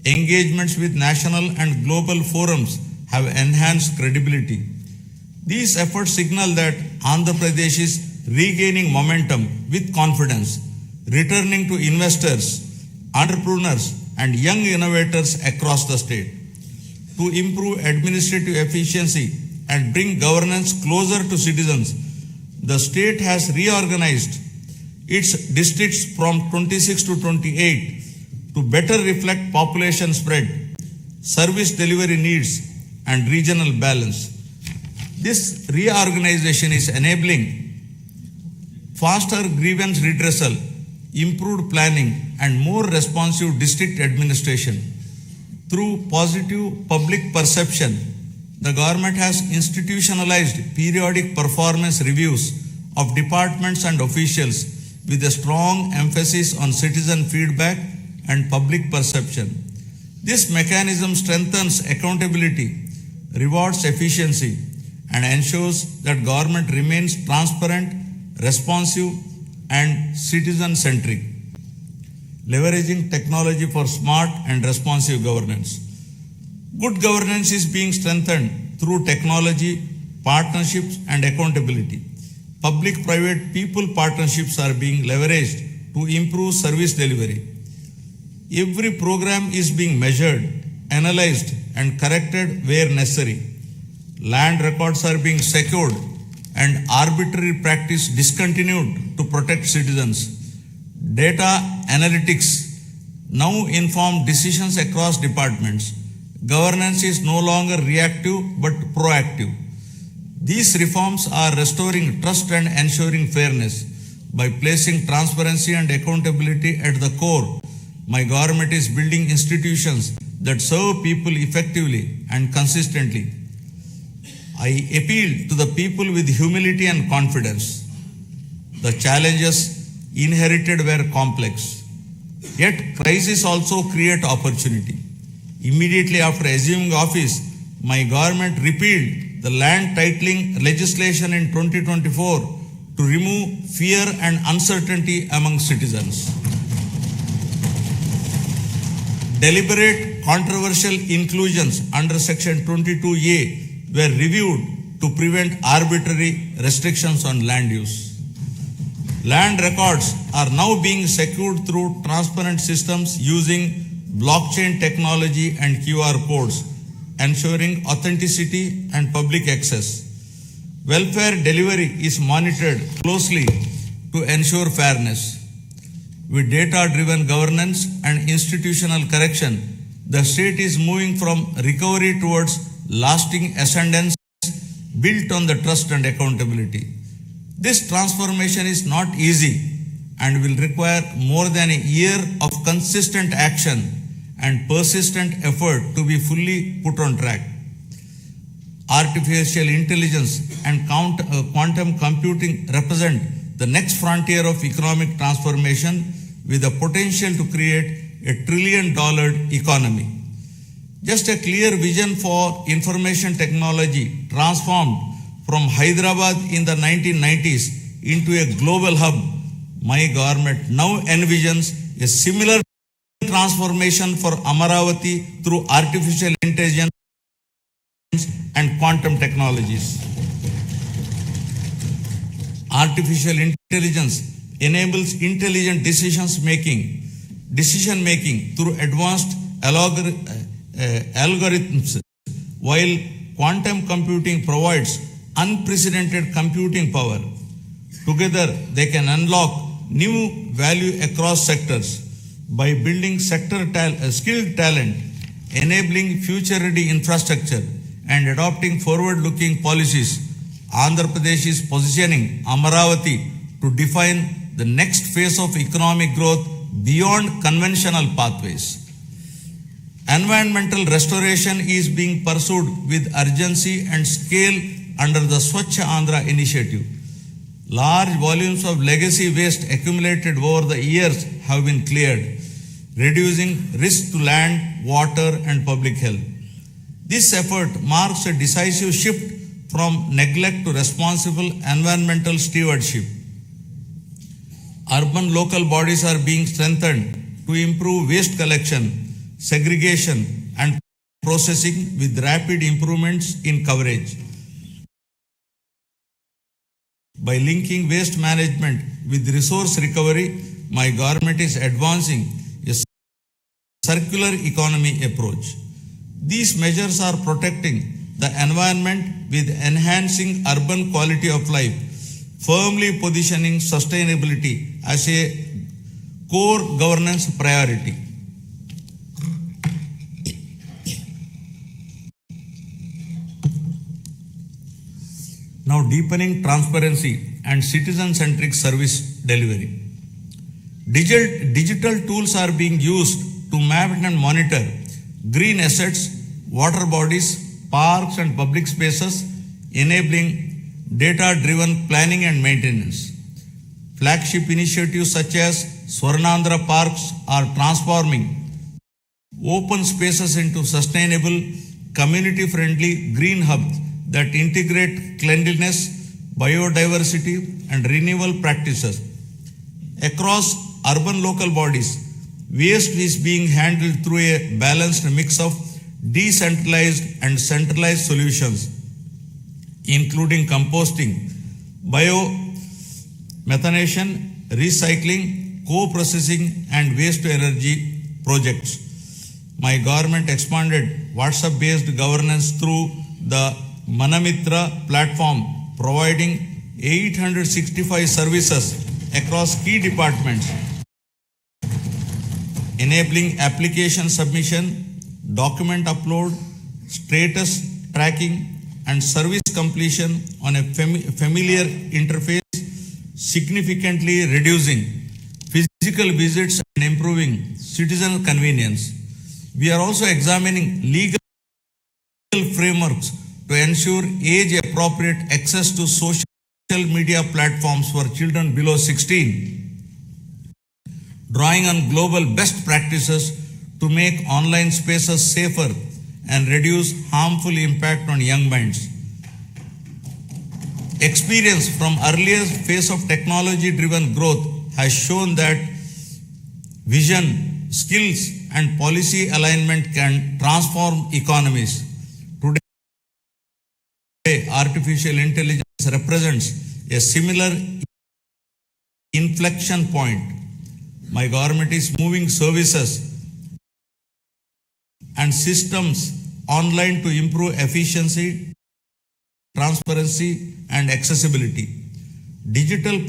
Engagements with national and global forums have enhanced credibility. These efforts signal that Andhra Pradesh is regaining momentum with confidence, returning to investors, entrepreneurs, and young innovators across the state. To improve administrative efficiency and bring governance closer to citizens, the state has reorganized its districts from 26 to 28 to better reflect population spread, service delivery needs, and regional balance. This reorganization is enabling faster grievance redressal, improved planning, and more responsive district administration. Through positive public perception, the government has institutionalized periodic performance reviews of departments and officials with a strong emphasis on citizen feedback and public perception. This mechanism strengthens accountability, rewards efficiency, and ensures that government remains transparent, responsive, and citizen-centric, leveraging technology for smart and responsive governance. Good governance is being strengthened through technology, partnerships, and accountability. Public-private people partnerships are being leveraged to improve service delivery. Every program is being measured, analyzed, and corrected where necessary. Land records are being secured and arbitrary practice discontinued to protect citizens. Data analytics now inform decisions across departments. Governance is no longer reactive but proactive. These reforms are restoring trust and ensuring fairness. By placing transparency and accountability at the core, my government is building institutions that serve people effectively and consistently. I appeal to the people with humility and confidence. The challenges inherited were complex, yet crises also create opportunity. Immediately after assuming office, my government repealed the land titling legislation in 2024 to remove fear and uncertainty among citizens. Deliberate controversial inclusions under Section 22A were reviewed to prevent arbitrary restrictions on land use. Land records are now being secured through transparent systems using blockchain technology and QR codes, ensuring authenticity and public access. Welfare delivery is monitored closely to ensure fairness. With data-driven governance and institutional correction, the state is moving from recovery towards lasting ascendance built on the trust and accountability. This transformation is not easy and will require more than a year of consistent action and persistent effort to be fully put on track. Artificial intelligence and quantum computing represent the next frontier of economic transformation with the potential to create $1 trillion economy. Just a clear vision for information technology transformed from Hyderabad in the 1990s into a global hub, my government now envisions a similar transformation for Amaravati through artificial intelligence and quantum technologies. Artificial intelligence enables intelligent decision making through advanced algorithms, while quantum computing provides unprecedented computing power. Together, they can unlock new value across sectors. By building skilled talent, enabling future-ready infrastructure, and adopting forward-looking policies, Andhra Pradesh is positioning Amaravati to define the next phase of economic growth beyond conventional pathways. Environmental restoration is being pursued with urgency and scale under the Swachh Andhra initiative. Large volumes of legacy waste accumulated over the years have been cleared, reducing risk to land, water, and public health. This effort marks a decisive shift from neglect to responsible environmental stewardship. Urban local bodies are being strengthened to improve waste collection, segregation, and processing with rapid improvements in coverage. By linking waste management with resource recovery, my government is advancing a circular economy approach. These measures are protecting the environment with enhancing urban quality of life, firmly positioning sustainability as a core governance priority. Now, deepening transparency and citizen-centric service delivery. Digital tools are being used to map and monitor green assets, water bodies, parks, and public spaces, enabling data-driven planning and maintenance. Flagship initiatives such as Swarnandhra Parks are transforming open spaces into sustainable, community-friendly green hubs that integrate cleanliness, biodiversity, and renewal practices. Across urban local bodies, waste is being handled through a balanced mix of decentralized and centralized solutions, including composting, biomethanation, recycling, co-processing, and waste-to-energy projects. My government expanded WhatsApp-based governance through the Manamitra platform, providing 865 services across key departments, enabling application submission, document upload, status tracking, and service completion on a familiar interface, significantly reducing physical visits and improving citizen convenience. We are also examining legal frameworks to ensure age-appropriate access to social media platforms for children below 16, drawing on global best practices to make online spaces safer and reduce harmful impact on young minds. Experience from earlier phase of technology-driven growth has shown that vision, skills, and policy alignment can transform economies. Today, artificial intelligence represents a similar inflection point. My government is moving services and systems online to improve efficiency, transparency, and accessibility. Digital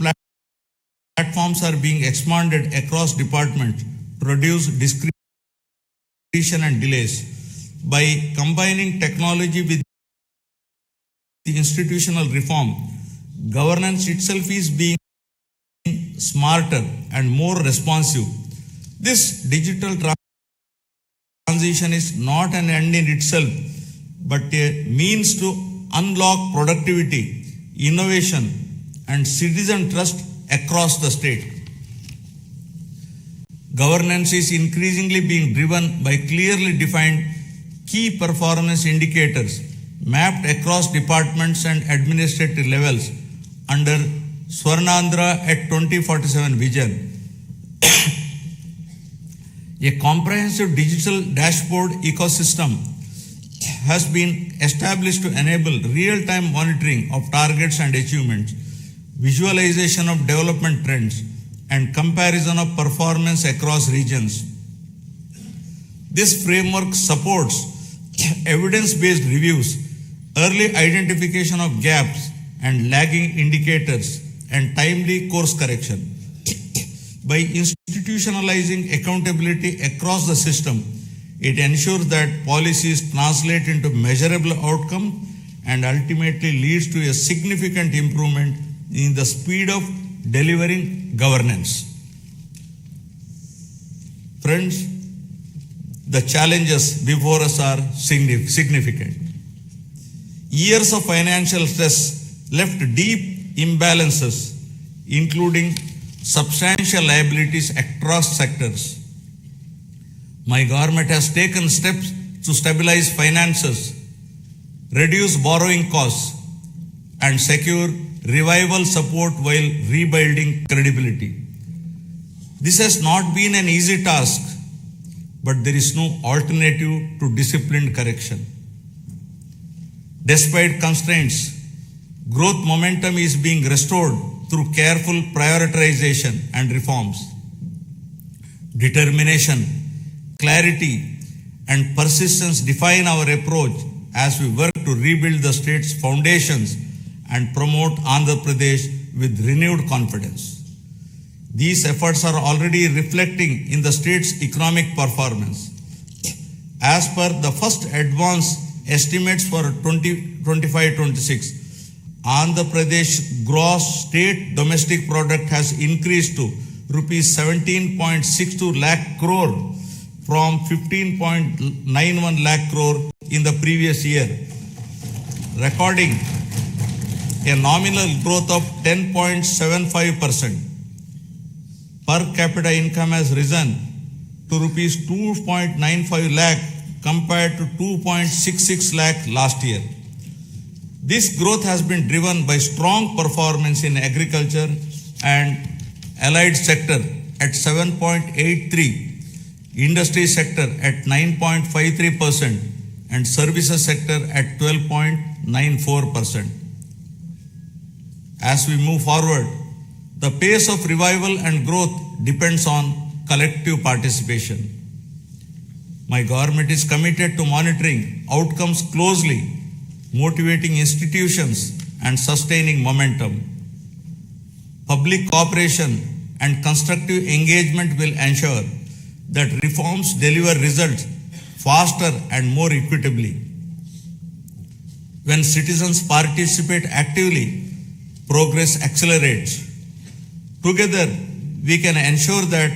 platforms are being expanded across departments to reduce discretion and delays. By combining technology with the institutional reform, governance itself is being smarter and more responsive. This digital transition is not an end in itself, but a means to unlock productivity, innovation, and citizen trust across the state. Governance is increasingly being driven by clearly defined key performance indicators mapped across departments and administrative levels under Swarnandhra at 2047 vision. A comprehensive digital dashboard ecosystem has been established to enable real-time monitoring of targets and achievements, visualization of development trends, and comparison of performance across regions. This framework supports evidence-based reviews, early identification of gaps and lagging indicators, and timely course correction. By institutionalizing accountability across the system, It ensures that policies translate into measurable outcome and ultimately leads to a significant improvement in the speed of delivering governance. Friends, the challenges before us are significant. Years of financial stress left deep imbalances, including substantial liabilities across sectors. My government has taken steps to stabilize finances, reduce borrowing costs, and secure revival support while rebuilding credibility. This has not been an easy task, but there is no alternative to disciplined correction. Despite constraints, growth momentum is being restored through careful prioritization and reforms. Determination, clarity, and persistence define our approach as we work to rebuild the state's foundations and promote Andhra Pradesh with renewed confidence. These efforts are already reflecting in the state's economic performance. As per the first advance estimates for 2025-26, Andhra Pradesh gross state domestic product has increased to rupees 17.62 lakh crore from 15.91 lakh crore in the previous year, recording a nominal growth of 10.75%. Per capita income has risen to rupees 2.95 lakh compared to 2.66 lakh last year. This growth has been driven by strong performance in agriculture and allied sector at 7.83%, industry sector at 9.53%, and services sector at 12.94%. As we move forward, the pace of revival and growth depends on collective participation. My government is committed to monitoring outcomes closely, motivating institutions, and sustaining momentum. Public cooperation and constructive engagement will ensure that reforms deliver results faster and more equitably. When citizens participate actively, progress accelerates. Together, we can ensure that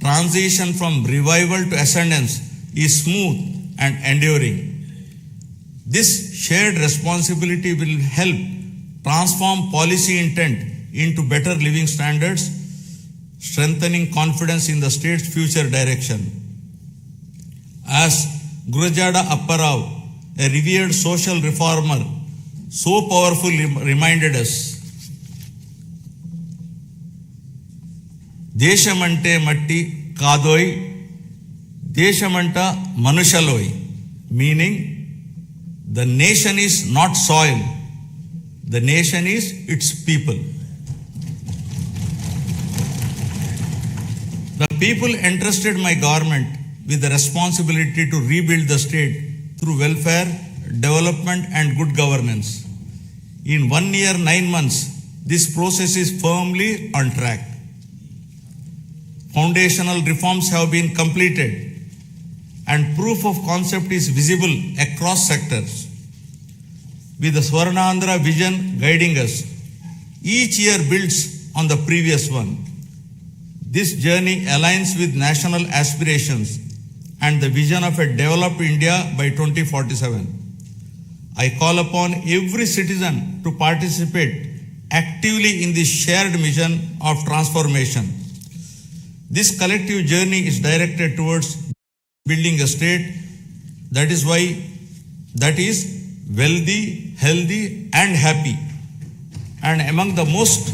transition from revival to ascendance is smooth and enduring. This shared responsibility will help transform policy intent into better living standards, strengthening confidence in the state's future direction. As Gurujada Apparao, a revered social reformer, so powerfully reminded us, Deshamante matti kadoi, Deshamanta manushaloi, meaning the nation is not soil, the nation is its people. The people entrusted my government with the responsibility to rebuild the state through welfare, development, and good governance. In 1 year, 9 months, this process is firmly on track. Foundational reforms have been completed and proof of concept is visible across sectors. With the Swarnandhra vision guiding us, each year builds on the previous one. This journey aligns with national aspirations and the vision of a developed India by 2047. I call upon every citizen to participate actively in this shared mission of transformation. This collective journey is directed towards building a state that is wealthy, healthy, and happy, and among the most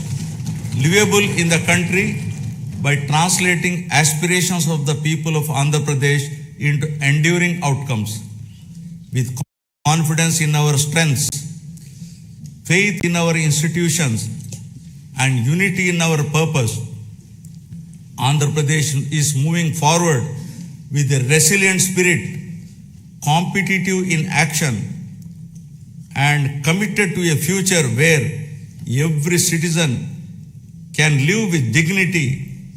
livable in the country by translating aspirations of the people of Andhra Pradesh into enduring outcomes. With confidence in our strengths, faith in our institutions, and unity in our purpose, Andhra Pradesh is moving forward with a resilient spirit, competitive in action, and committed to a future where every citizen can live with dignity,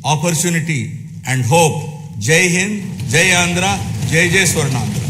opportunity, and hope. Jai Hind, Jai Andhra, Jai Jai Swarnandhra.